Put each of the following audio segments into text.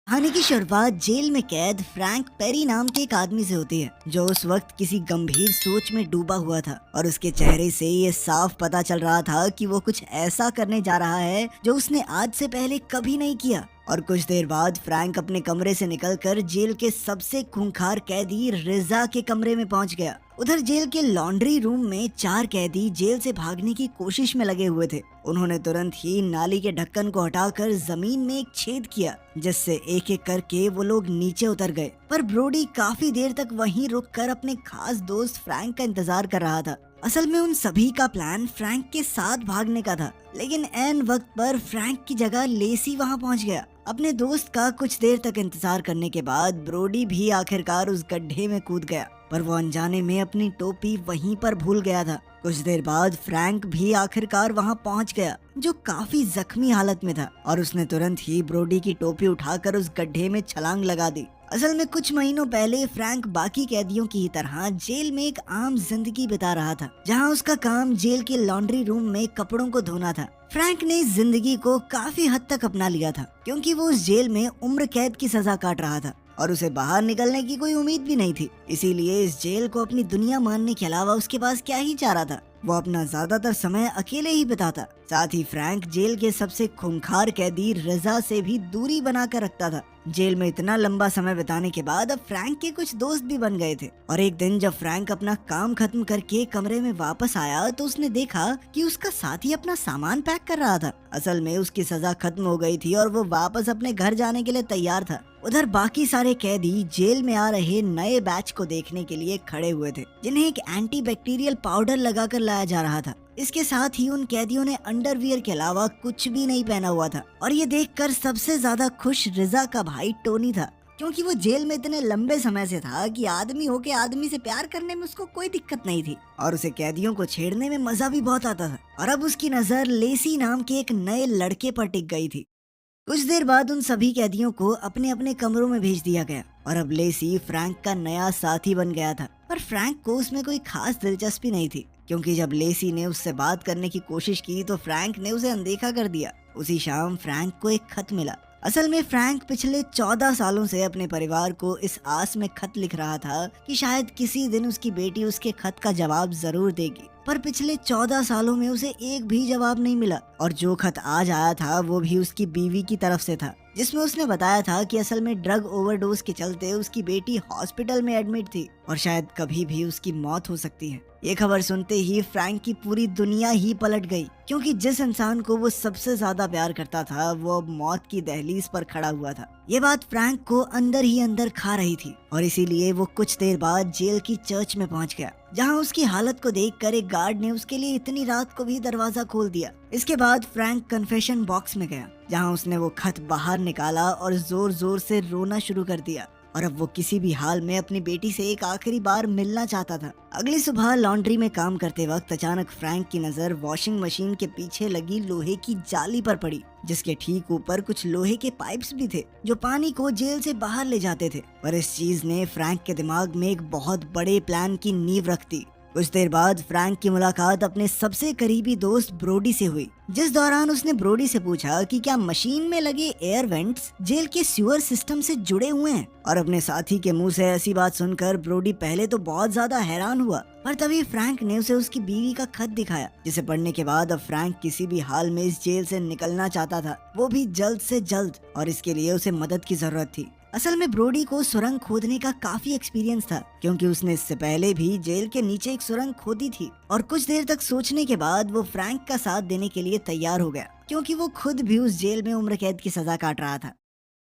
कहानी की शुरुआत जेल में कैद फ्रैंक पेरी नाम के एक आदमी से होती है, जो उस वक्त किसी गंभीर सोच में डूबा हुआ था और उसके चेहरे से ये साफ पता चल रहा था कि वो कुछ ऐसा करने जा रहा है जो उसने आज से पहले कभी नहीं किया। और कुछ देर बाद फ्रैंक अपने कमरे से निकलकर जेल के सबसे खूंखार कैदी रिजा के कमरे में पहुंच गया। उधर जेल के लॉन्ड्री रूम में 4 कैदी जेल से भागने की कोशिश में लगे हुए थे। उन्होंने तुरंत ही नाली के ढक्कन को हटाकर जमीन में एक छेद किया, जिससे एक एक करके वो लोग नीचे उतर गए। पर ब्रोडी काफी देर तक वहीं रुककर अपने खास दोस्त फ्रैंक का इंतजार कर रहा था। असल में उन सभी का प्लान फ्रैंक के साथ भागने का था, लेकिन ऐन वक्त पर फ्रैंक की जगह लेसी वहां पहुंच गया। अपने दोस्त का कुछ देर तक इंतजार करने के बाद ब्रोडी भी आखिरकार उस गड्ढे में कूद गया, पर वो अनजाने में अपनी टोपी वहीं पर भूल गया था। कुछ देर बाद फ्रैंक भी आखिरकार वहां पहुंच गया, जो काफी जख्मी हालत में था, और उसने तुरंत ही ब्रोडी की टोपी उठाकर उस गड्ढे में छलांग लगा दी। असल में कुछ महीनों पहले फ्रैंक बाकी कैदियों की ही तरह जेल में एक आम जिंदगी बिता रहा था, जहां उसका काम जेल के लॉन्ड्री रूम में कपड़ों को धोना था। फ्रैंक ने इस जिंदगी को काफी हद तक अपना लिया था, क्योंकि वो उस जेल में उम्र कैद की सजा काट रहा था और उसे बाहर निकलने की कोई उम्मीद भी नहीं थी। इसीलिए इस जेल को अपनी दुनिया मानने के अलावा उसके पास क्या ही चाह रहा था। वो अपना ज्यादातर समय अकेले ही बिताता। साथ ही फ्रैंक जेल के सबसे खूंखार कैदी रिजा से भी दूरी बनाकर रखता था। जेल में इतना लंबा समय बिताने के बाद अब फ्रैंक के कुछ दोस्त भी बन गए थे, और एक दिन जब फ्रैंक अपना काम खत्म करके कमरे में वापस आया तो उसने देखा कि उसका साथी अपना सामान पैक कर रहा था। असल में उसकी सजा खत्म हो गई थी और वो वापस अपने घर जाने के लिए तैयार था। उधर बाकी सारे कैदी जेल में आ रहे नए बैच को देखने के लिए खड़े हुए थे, जिन्हें एक एंटी बैक्टीरियल पाउडर लगाकर लाया जा रहा था। इसके साथ ही उन कैदियों ने अंडरवियर के अलावा कुछ भी नहीं पहना हुआ था, और ये देखकर सबसे ज्यादा खुश रिजा का भाई टोनी था, क्योंकि वो जेल में इतने लंबे समय से था कि आदमी होके आदमी से प्यार करने में उसको कोई दिक्कत नहीं थी, और उसे कैदियों को छेड़ने में मजा भी बहुत आता था। और अब उसकी नजर लेसी नाम के एक नए लड़के पर टिक गई थी। कुछ देर बाद उन सभी कैदियों को अपने अपने कमरों में भेज दिया गया, और अब लेसी फ्रैंक का नया साथी बन गया था। पर फ्रैंक को उसमें कोई खास दिलचस्पी नहीं थी, क्योंकि जब लेसी ने उससे बात करने की कोशिश की तो फ्रैंक ने उसे अनदेखा कर दिया। उसी शाम फ्रैंक को एक खत मिला। असल में फ्रैंक पिछले 14 सालों से अपने परिवार को इस आस में खत लिख रहा था कि शायद किसी दिन उसकी बेटी उसके खत का जवाब जरूर देगी, पर पिछले 14 सालों में उसे एक भी जवाब नहीं मिला। और जो खत आज आया था वो भी उसकी बीवी की तरफ से था, जिसमें उसने बताया था कि असल में ड्रग ओवरडोज के चलते उसकी बेटी हॉस्पिटल में एडमिट थी और शायद कभी भी उसकी मौत हो सकती है। ये खबर सुनते ही फ्रैंक की पूरी दुनिया ही पलट गई, क्योंकि जिस इंसान को वो सबसे ज्यादा प्यार करता था वो अब मौत की दहलीज पर खड़ा हुआ था। ये बात फ्रैंक को अंदर ही अंदर खा रही थी, और इसीलिए वो कुछ देर बाद जेल की चर्च में पहुंच गया, जहां उसकी हालत को देखकर एक गार्ड ने उसके लिए इतनी रात को भी दरवाजा खोल दिया। इसके बाद फ्रैंक कन्फेशन बॉक्स में गया, जहां उसने वो खत बाहर निकाला और जोर जोर से रोना शुरू कर दिया, और अब वो किसी भी हाल में अपनी बेटी से एक आखिरी बार मिलना चाहता था। अगली सुबह लॉन्ड्री में काम करते वक्त अचानक फ्रैंक की नजर वॉशिंग मशीन के पीछे लगी लोहे की जाली पर पड़ी, जिसके ठीक ऊपर कुछ लोहे के पाइप्स भी थे जो पानी को जेल से बाहर ले जाते थे। पर इस चीज ने फ्रैंक के दिमाग में एक बहुत बड़े प्लान की नींव रख दी। कुछ देर बाद फ्रैंक की मुलाकात अपने सबसे करीबी दोस्त ब्रोडी से हुई, जिस दौरान उसने ब्रोडी से पूछा कि क्या मशीन में लगे एयर वेंट्स जेल के सीवर सिस्टम से जुड़े हुए हैं। और अपने साथी के मुंह से ऐसी बात सुनकर ब्रोडी पहले तो बहुत ज्यादा हैरान हुआ, पर तभी फ्रैंक ने उसे उसकी बीवी का खत दिखाया, जिसे पढ़ने के बाद अब फ्रैंक किसी भी हाल में इस जेल से निकलना चाहता था, वो भी जल्द से जल्द, और इसके लिए उसे मदद की जरूरत थी। असल में ब्रोडी को सुरंग खोदने का काफी एक्सपीरियंस था, क्योंकि उसने इससे पहले भी जेल के नीचे एक सुरंग खोदी थी। और कुछ देर तक सोचने के बाद वो फ्रैंक का साथ देने के लिए तैयार हो गया, क्योंकि वो खुद भी उस जेल में उम्र कैद की सजा काट रहा था।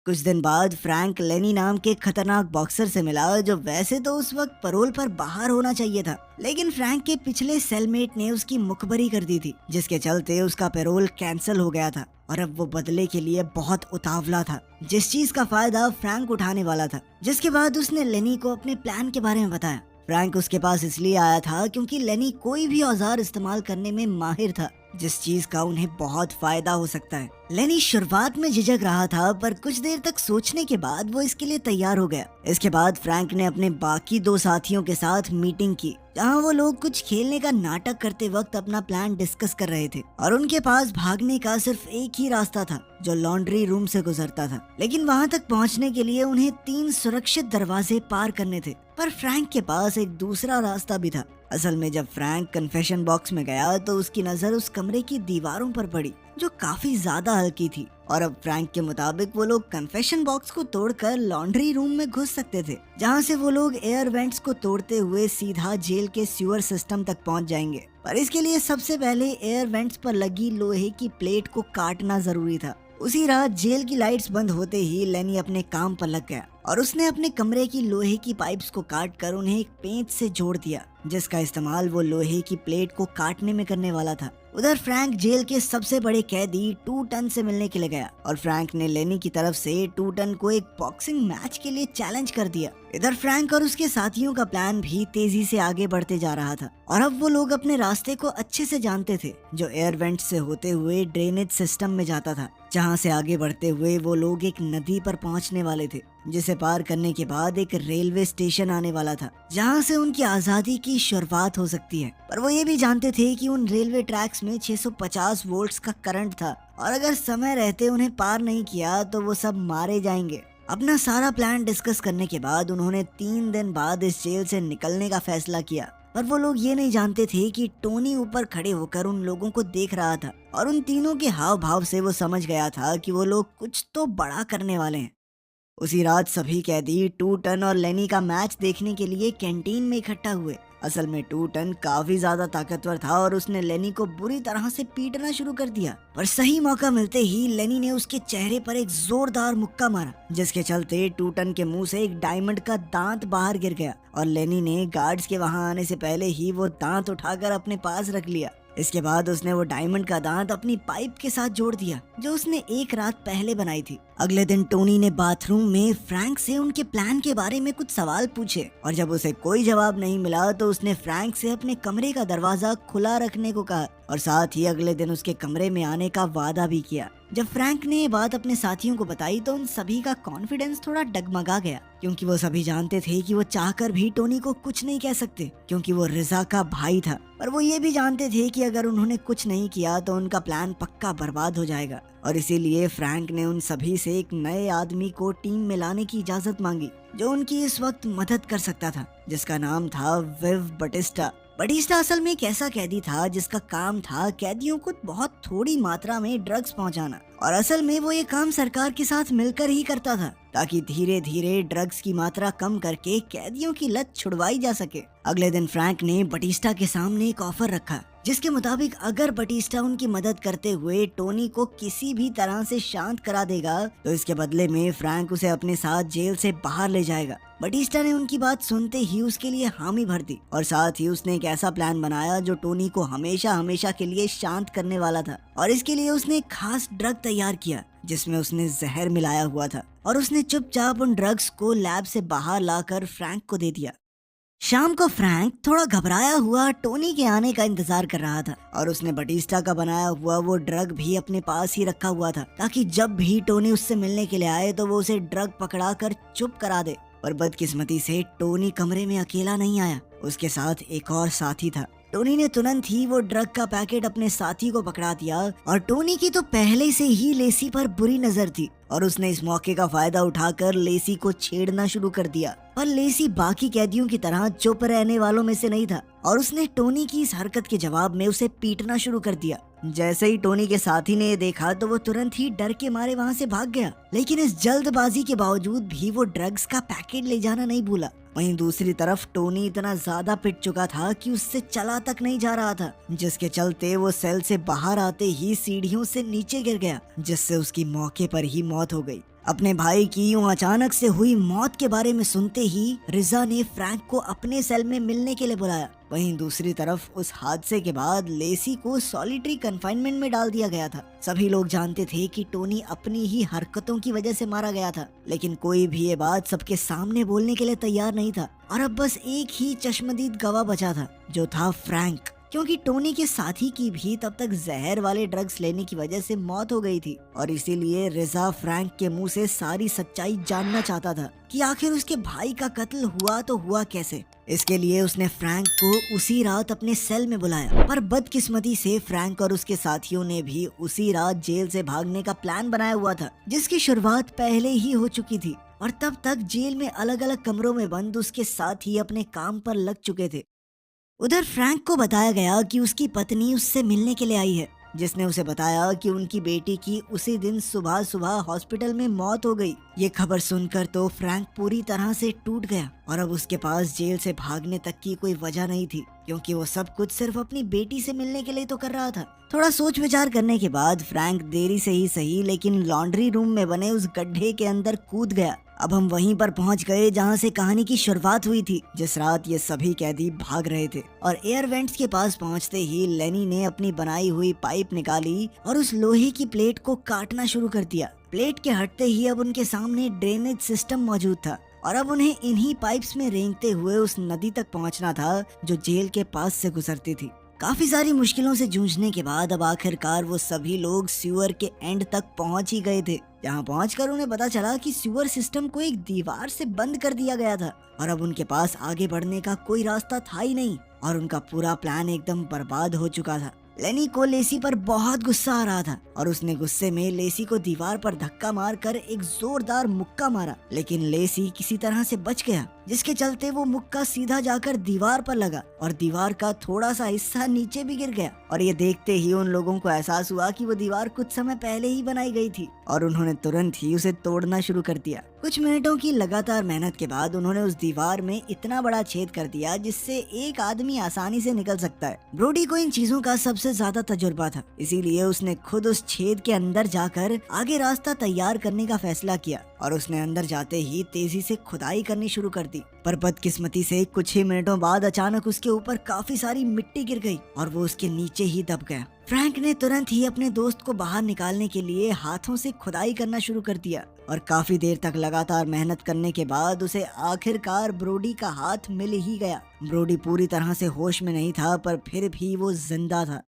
कुछ दिन बाद फ्रैंक लेनी नाम के खतरनाक बॉक्सर से मिला, जो वैसे तो उस वक्त परोल पर बाहर होना चाहिए था, लेकिन फ्रैंक के पिछले सेलमेट ने उसकी मुखबरी कर दी थी, जिसके चलते उसका पैरोल कैंसिल हो गया था, और अब वो बदले के लिए बहुत उतावला था, जिस चीज का फायदा फ्रैंक उठाने वाला था। जिसके बाद उसने लेनी को अपने प्लान के बारे में बताया। फ्रैंक उसके पास इसलिए आया था क्योंकि लेनी कोई भी औजार इस्तेमाल करने में माहिर था, जिस चीज का उन्हें बहुत फायदा हो सकता है। लेनी शुरुआत में झिझक रहा था, पर कुछ देर तक सोचने के बाद वो इसके लिए तैयार हो गया। इसके बाद फ्रैंक ने अपने बाकी 2 साथियों के साथ मीटिंग की, जहाँ वो लोग कुछ खेलने का नाटक करते वक्त अपना प्लान डिस्कस कर रहे थे और उनके पास भागने का सिर्फ एक ही रास्ता था, जो लॉन्ड्री रूम से गुजरता था। लेकिन वहाँ तक पहुँचने के लिए उन्हें 3 सुरक्षित दरवाजे पार करने थे, पर फ्रैंक के पास एक दूसरा रास्ता भी था। असल में जब फ्रैंक कन्फेशन बॉक्स में गया तो उसकी नजर उस कमरे की दीवारों पर पड़ी, जो काफी ज्यादा हल्की थी। और अब फ्रैंक के मुताबिक वो लोग कन्फेशन बॉक्स को तोड़कर लॉन्ड्री रूम में घुस सकते थे, जहाँ से वो लोग एयर वेंट्स को तोड़ते हुए सीधा जेल के सीवर सिस्टम तक पहुँच जाएंगे। पर इसके लिए सबसे पहले एयर वेंट्स पर लगी लोहे की प्लेट को काटना जरूरी था। उसी रात जेल की लाइट्स बंद होते ही लेनी अपने काम पर लग गया और उसने अपने कमरे की लोहे की पाइप्स को काट कर उन्हें एक पेंच से जोड़ दिया, जिसका इस्तेमाल वो लोहे की प्लेट को काटने में करने वाला था। उधर फ्रैंक जेल के सबसे बड़े कैदी 2 टन से मिलने के लिए गया और फ्रैंक ने लेनी की तरफ से 2 टन को एक बॉक्सिंग मैच के लिए चैलेंज कर दिया। इधर फ्रैंक और उसके साथियों का प्लान भी तेजी से आगे बढ़ते जा रहा था और अब वो लोग अपने रास्ते को अच्छे से जानते थे, जो एयर वेंट से होते हुए ड्रेनेज सिस्टम में जाता था, जहाँ से आगे बढ़ते हुए वो लोग एक नदी पर पहुँचने वाले थे, जिसे पार करने के बाद एक रेलवे स्टेशन आने वाला था, जहाँ से उनकी आजादी की शुरुआत हो सकती है। पर वो ये भी जानते थे कि उन रेलवे ट्रैक्स में 650 वोल्ट्स का करंट था और अगर समय रहते उन्हें पार नहीं किया तो वो सब मारे जाएंगे। अपना सारा प्लान डिस्कस करने के बाद उन्होंने 3 दिन बाद इस जेल से निकलने का फैसला किया। पर वो लोग ये नहीं जानते थे कि टोनी ऊपर खड़े होकर उन लोगों को देख रहा था और उन तीनों के हाव भाव से वो समझ गया था कि वो लोग कुछ तो बड़ा करने वाले हैं। उसी रात सभी कैदी 2 टन और लेनी का मैच देखने के लिए कैंटीन में इकट्ठा हुए। असल में 2 टन काफी ज्यादा ताकतवर था और उसने लेनी को बुरी तरह से पीटना शुरू कर दिया, पर सही मौका मिलते ही लेनी ने उसके चेहरे पर एक जोरदार मुक्का मारा, जिसके चलते 2 टन के मुंह से एक डायमंड का दांत बाहर गिर गया और लेनी ने गार्ड्स के वहां आने से पहले ही वो दांत उठाकर अपने पास रख लिया। इसके बाद उसने वो डायमंड का दांत अपनी पाइप के साथ जोड़ दिया, जो उसने एक रात पहले बनाई थी। अगले दिन टोनी ने बाथरूम में फ्रैंक से उनके प्लान के बारे में कुछ सवाल पूछे और जब उसे कोई जवाब नहीं मिला तो उसने फ्रैंक से अपने कमरे का दरवाजा खुला रखने को कहा और साथ ही अगले दिन उसके कमरे में आने का वादा भी किया। जब फ्रैंक ने ये बात अपने साथियों को बताई तो उन सभी का कॉन्फिडेंस थोड़ा डगमगा गया, क्योंकि वो सभी जानते थे कि वो चाहकर भी टोनी को कुछ नहीं कह सकते, क्योंकि वो रिजा का भाई था। पर वो ये भी जानते थे कि अगर उन्होंने कुछ नहीं किया तो उनका प्लान पक्का बर्बाद हो जाएगा और इसीलिए फ्रैंक ने उन सभी से एक नए आदमी को टीम में लाने की इजाजत मांगी, जो उनकी इस वक्त मदद कर सकता था, जिसका नाम था विव बटिस्टा। बटिस्टा असल में एक ऐसा कैदी था जिसका काम था कैदियों को बहुत थोड़ी मात्रा में ड्रग्स पहुंचाना और असल में वो ये काम सरकार के साथ मिलकर ही करता था, ताकि धीरे धीरे ड्रग्स की मात्रा कम करके कैदियों की लत छुड़वाई जा सके। अगले दिन फ्रैंक ने बटिस्टा के सामने एक ऑफर रखा, जिसके मुताबिक अगर बटिस्टा उनकी मदद करते हुए टोनी को किसी भी तरह से शांत करा देगा तो इसके बदले में फ्रैंक उसे अपने साथ जेल से बाहर ले जाएगा। बटिस्टा ने उनकी बात सुनते ही उसके लिए हामी भर दी और साथ ही उसने एक ऐसा प्लान बनाया जो टोनी को हमेशा हमेशा के लिए शांत करने वाला था और इसके लिए उसने एक खास ड्रग तैयार किया, जिसमें उसने जहर मिलाया हुआ था और उसने चुपचाप उन ड्रग्स को लैब से बाहर लाकर फ्रैंक को दे दिया। शाम को फ्रैंक थोड़ा घबराया हुआ टोनी के आने का इंतजार कर रहा था और उसने बटिस्टा का बनाया हुआ वो ड्रग भी अपने पास ही रखा हुआ था, ताकि जब भी टोनी उससे मिलने के लिए आए तो वो उसे ड्रग पकड़ा कर चुप करा दे। पर बदकिस्मती से टोनी कमरे में अकेला नहीं आया, उसके साथ एक और साथी था। टोनी ने तुरंत ही वो ड्रग का पैकेट अपने साथी को पकड़ा दिया और टोनी की तो पहले से ही लेसी पर बुरी नजर थी और उसने इस मौके का फायदा उठाकर लेसी को छेड़ना शुरू कर दिया। पर लेसी बाकी कैदियों की तरह चुप रहने वालों में से नहीं था और उसने टोनी की इस हरकत के जवाब में उसे पीटना शुरू कर दिया। जैसे ही टोनी के साथी ने ये देखा तो वो तुरंत ही डर के मारे वहाँ से भाग गया, लेकिन इस जल्दबाजी के बावजूद भी वो ड्रग्स का पैकेट ले जाना नहीं भूला। वहीं दूसरी तरफ टोनी इतना ज्यादा पिट चुका था कि उससे चला तक नहीं जा रहा था, जिसके चलते वो सेल से बाहर आते ही सीढ़ियों से नीचे गिर गया, जिससे उसकी मौके पर ही मौत हो गई। अपने भाई की यूं अचानक से हुई मौत के बारे में सुनते ही रिजा ने फ्रैंक को अपने सेल में मिलने के लिए बुलाया। वहीं दूसरी तरफ उस हादसे के बाद लेसी को सॉलिटरी कन्फाइनमेंट में डाल दिया गया था। सभी लोग जानते थे कि टोनी अपनी ही हरकतों की वजह से मारा गया था, लेकिन कोई भी ये बात सबके सामने बोलने के लिए तैयार नहीं था और अब बस एक ही चश्मदीद गवाह बचा था, जो था फ्रैंक, क्योंकि टोनी के साथी की भी तब तक जहर वाले ड्रग्स लेने की वजह से मौत हो गई थी और इसीलिए रिजा फ्रैंक के मुंह से सारी सच्चाई जानना चाहता था कि आखिर उसके भाई का कत्ल हुआ तो हुआ कैसे। इसके लिए उसने फ्रैंक को उसी रात अपने सेल में बुलाया, पर बदकिस्मती से फ्रैंक और उसके साथियों ने भी उसी रात जेल से भागने का प्लान बनाया हुआ था, जिसकी शुरुआत पहले ही हो चुकी थी और तब तक जेल में अलग अलग कमरों में बंद उसके साथी अपने काम पर लग चुके थे। उधर फ्रैंक को बताया गया कि उसकी पत्नी उससे मिलने के लिए आई है, जिसने उसे बताया कि उनकी बेटी की उसी दिन सुबह सुबह हॉस्पिटल में मौत हो गई। ये खबर सुनकर तो फ्रैंक पूरी तरह से टूट गया और अब उसके पास जेल से भागने तक की कोई वजह नहीं थी, क्योंकि वो सब कुछ सिर्फ अपनी बेटी से मिलने के लिए तो कर रहा था। थोड़ा सोच विचार करने के बाद फ्रैंक देरी से ही सही लेकिन लॉन्ड्री रूम में बने उस गड्ढे के अंदर कूद गया। अब हम वहीं पर पहुंच गए जहां से कहानी की शुरुआत हुई थी, जिस रात ये सभी कैदी भाग रहे थे। और एयर वेंट्स के पास पहुंचते ही लेनी ने अपनी बनाई हुई पाइप निकाली और उस लोहे की प्लेट को काटना शुरू कर दिया। प्लेट के हटते ही अब उनके सामने ड्रेनेज सिस्टम मौजूद था और अब उन्हें इन्हीं पाइप्स में रेंगते हुए उस नदी तक पहुंचना था जो जेल के पास से गुजरती थी। काफी सारी मुश्किलों से जूझने के बाद अब आखिरकार वो सभी लोग सीवर के एंड तक पहुंच ही गए थे, जहां पहुंचकर उन्हें पता चला कि सीवर सिस्टम को एक दीवार से बंद कर दिया गया था और अब उनके पास आगे बढ़ने का कोई रास्ता था ही नहीं और उनका पूरा प्लान एकदम बर्बाद हो चुका था। लेनी को लेसी पर बहुत गुस्सा आ रहा था और उसने गुस्से में लेसी को दीवार पर धक्का मारकर एक जोरदार मुक्का मारा, लेकिन लेसी किसी तरह से बच गया, जिसके चलते वो मुक्का सीधा जाकर दीवार पर लगा और दीवार का थोड़ा सा हिस्सा नीचे भी गिर गया। और ये देखते ही उन लोगों को एहसास हुआ कि वो दीवार कुछ समय पहले ही बनाई गई थी और उन्होंने तुरंत ही उसे तोड़ना शुरू कर दिया। कुछ मिनटों की लगातार मेहनत के बाद उन्होंने उस दीवार में इतना बड़ा छेद कर दिया जिससे एक आदमी आसानी से निकल सकता है। ब्रोडी को इन चीजों का सबसे ज्यादा तजुर्बा था, इसीलिए उसने खुद उस छेद के अंदर जाकर आगे रास्ता तैयार करने का फैसला किया और उसने अंदर जाते ही तेजी से खुदाई करनी शुरू कर दी। पर बदकिस्मती से कुछ ही मिनटों बाद अचानक उसके ऊपर काफी सारी मिट्टी गिर गई और वो उसके नीचे ही दब गया। फ्रैंक ने तुरंत ही अपने दोस्त को बाहर निकालने के लिए हाथों से खुदाई करना शुरू कर दिया और काफी देर तक लगातार मेहनत करने के बाद उसे आखिरकार ब्रोडी का हाथ मिल ही गया। ब्रोडी पूरी तरह से होश में नहीं था, पर फिर भी वो जिंदा था।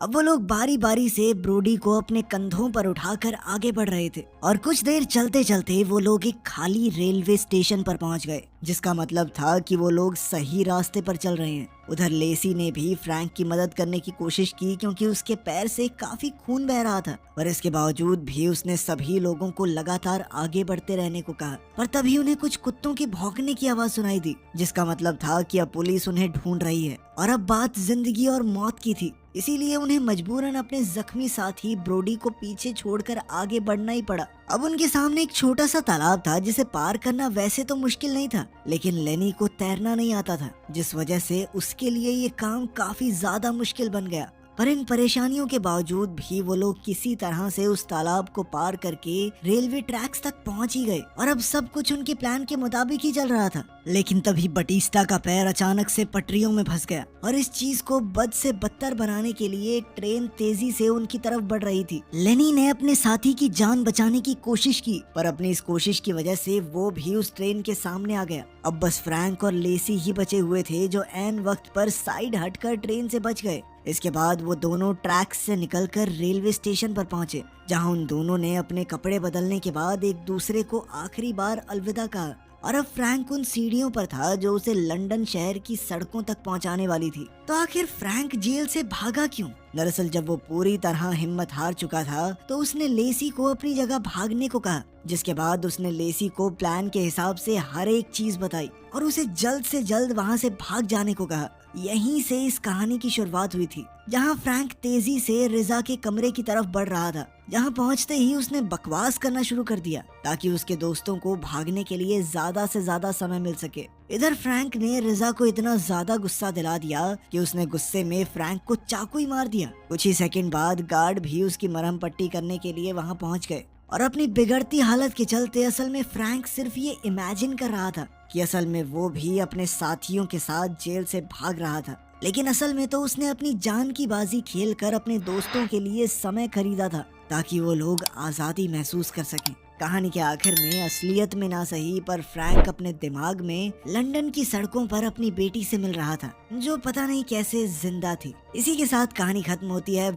अब वो लोग बारी बारी से ब्रोडी को अपने कंधों पर उठाकर आगे बढ़ रहे थे और कुछ देर चलते चलते वो लोग एक खाली रेलवे स्टेशन पर पहुंच गए, जिसका मतलब था कि वो लोग सही रास्ते पर चल रहे हैं। उधर लेसी ने भी फ्रैंक की मदद करने की कोशिश की, क्योंकि उसके पैर से काफी खून बह रहा था, पर इसके बावजूद भी उसने सभी लोगों को लगातार आगे बढ़ते रहने को कहा। पर तभी उन्हें कुछ कुत्तों के भौंकने की आवाज सुनाई दी, जिसका मतलब था कि अब पुलिस उन्हें ढूंढ रही है और अब बात जिंदगी और मौत की थी। इसीलिए उन्हें मजबूरन अपने जख्मी साथी ब्रोडी को पीछे छोड़कर आगे बढ़ना ही पड़ा। अब उनके सामने एक छोटा सा तालाब था जिसे पार करना वैसे तो मुश्किल नहीं था, लेकिन लेनी को तैरना नहीं आता था, जिस वजह से उसके लिए ये काम काफी ज्यादा मुश्किल बन गया। पर इन परेशानियों के बावजूद भी वो लोग किसी तरह से उस तालाब को पार करके रेलवे ट्रैक्स तक पहुंच ही गए और अब सब कुछ उनके प्लान के मुताबिक ही चल रहा था। लेकिन तभी बटिस्टा का पैर अचानक से पटरियों में फंस गया और इस चीज को बद से बदतर बनाने के लिए ट्रेन तेजी से उनकी तरफ बढ़ रही थी। लेनी ने अपने साथी की जान बचाने की कोशिश की, पर अपनी इस कोशिश की वजह से वो भी उस ट्रेन के सामने आ गया। अब बस फ्रैंक और लेसी ही बचे हुए थे जो ऐन वक्त पर साइड हटकर ट्रेन से बच गए। इसके बाद वो दोनों ट्रैक्स से निकलकर रेलवे स्टेशन पर पहुंचे, जहां उन दोनों ने अपने कपड़े बदलने के बाद एक दूसरे को आखिरी बार अलविदा कहा। और अब फ्रैंक उन सीढ़ियों पर था जो उसे लंदन शहर की सड़कों तक पहुंचाने वाली थी। तो आखिर फ्रैंक जेल से भागा क्यों? दरअसल जब वो पूरी तरह हिम्मत हार चुका था तो उसने लेसी को अपनी जगह भागने को कहा, जिसके बाद उसने लेसी को प्लान के हिसाब से हर एक चीज बताई और उसे जल्द से जल्द वहां से भाग जाने को कहा। यहीं से इस कहानी की शुरुआत हुई थी, जहां फ्रैंक तेजी से रिजा के कमरे की तरफ बढ़ रहा था। जहां पहुंचते ही उसने बकवास करना शुरू कर दिया ताकि उसके दोस्तों को भागने के लिए ज्यादा से ज्यादा समय मिल सके। इधर फ्रैंक ने रिजा को इतना ज्यादा गुस्सा दिला दिया कि उसने गुस्से में फ्रैंक को चाकू ही मार दिया। कुछ ही सेकंड बाद गार्ड भी उसकी मरहम पट्टी करने के लिए वहां पहुंच गए और अपनी बिगड़ती हालत के चलते असल में फ्रैंक सिर्फ ये इमेजिन कर रहा था कि असल में वो भी अपने साथियों के साथ जेल से भाग रहा था, लेकिन असल में तो उसने अपनी जान की बाजी खेलकर अपने दोस्तों के लिए समय खरीदा था ताकि वो लोग आजादी महसूस कर सकें। कहानी के आखिर में असलियत में ना सही पर फ्रैंक अपने दिमाग में लंदन की सड़कों पर अपनी बेटी से मिल रहा था, जो पता नहीं कैसे जिंदा थी। इसी के साथ कहानी खत्म होती है।